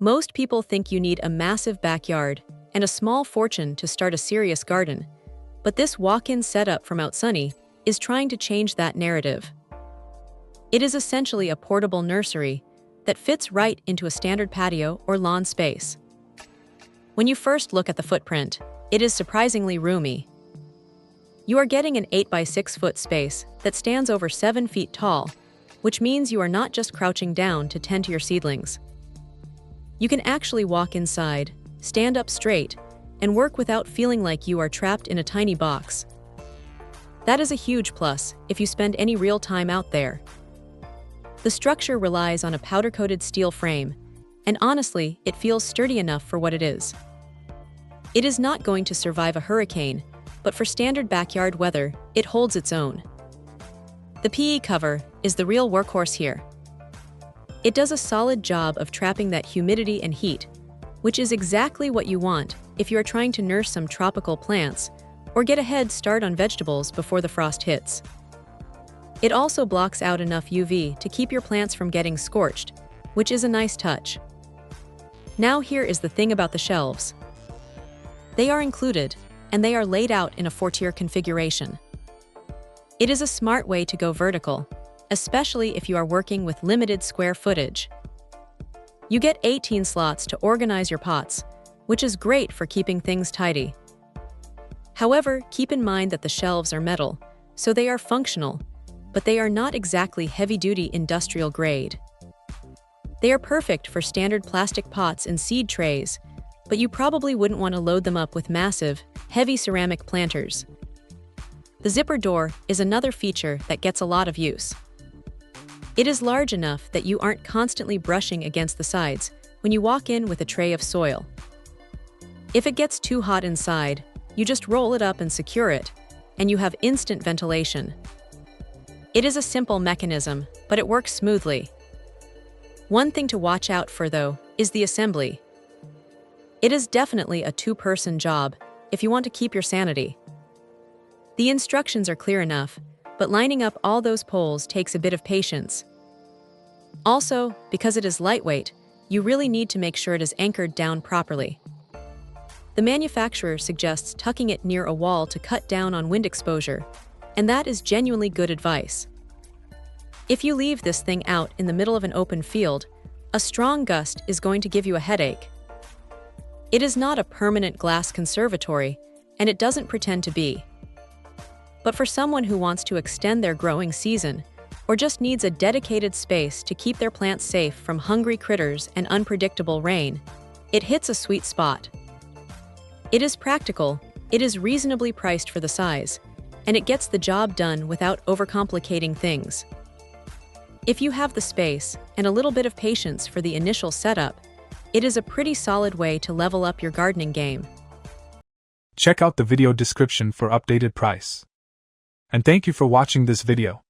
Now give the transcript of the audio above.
Most people think you need a massive backyard and a small fortune to start a serious garden, but this walk-in setup from Outsunny is trying to change that narrative. It is essentially a portable nursery that fits right into a standard patio or lawn space. When you first look at the footprint, it is surprisingly roomy. You are getting an 8x6 foot space that stands over 7 feet tall, which means you are not just crouching down to tend to your seedlings. You can actually walk inside, stand up straight, and work without feeling like you are trapped in a tiny box. That is a huge plus if you spend any real time out there. The structure relies on a powder-coated steel frame, and honestly, it feels sturdy enough for what it is. It is not going to survive a hurricane, but for standard backyard weather, it holds its own. The PE cover is the real workhorse here. It does a solid job of trapping that humidity and heat, which is exactly what you want if you are trying to nurse some tropical plants or get a head start on vegetables before the frost hits. It also blocks out enough UV to keep your plants from getting scorched, which is a nice touch. Now here is the thing about the shelves. They are included, and they are laid out in a 4-tier configuration. It is a smart way to go vertical, especially if you are working with limited square footage. You get 18 slots to organize your pots, which is great for keeping things tidy. However, keep in mind that the shelves are metal, so they are functional, but they are not exactly heavy-duty industrial grade. They are perfect for standard plastic pots and seed trays, but you probably wouldn't want to load them up with massive, heavy ceramic planters. The zipper door is another feature that gets a lot of use. It is large enough that you aren't constantly brushing against the sides when you walk in with a tray of soil. If it gets too hot inside, you just roll it up and secure it, and you have instant ventilation. It is a simple mechanism, but it works smoothly. One thing to watch out for, though, is the assembly. It is definitely a two-person job if you want to keep your sanity. The instructions are clear enough, but lining up all those poles takes a bit of patience. Also, because it is lightweight, you really need to make sure it is anchored down properly. The manufacturer suggests tucking it near a wall to cut down on wind exposure, and that is genuinely good advice. If you leave this thing out in the middle of an open field, a strong gust is going to give you a headache. It is not a permanent glass conservatory, and it doesn't pretend to be. But for someone who wants to extend their growing season, or just needs a dedicated space to keep their plants safe from hungry critters and unpredictable rain, it hits a sweet spot. It is practical, it is reasonably priced for the size, and it gets the job done without overcomplicating things. If you have the space and a little bit of patience for the initial setup, it is a pretty solid way to level up your gardening game. Check out the video description for updated price. And thank you for watching this video.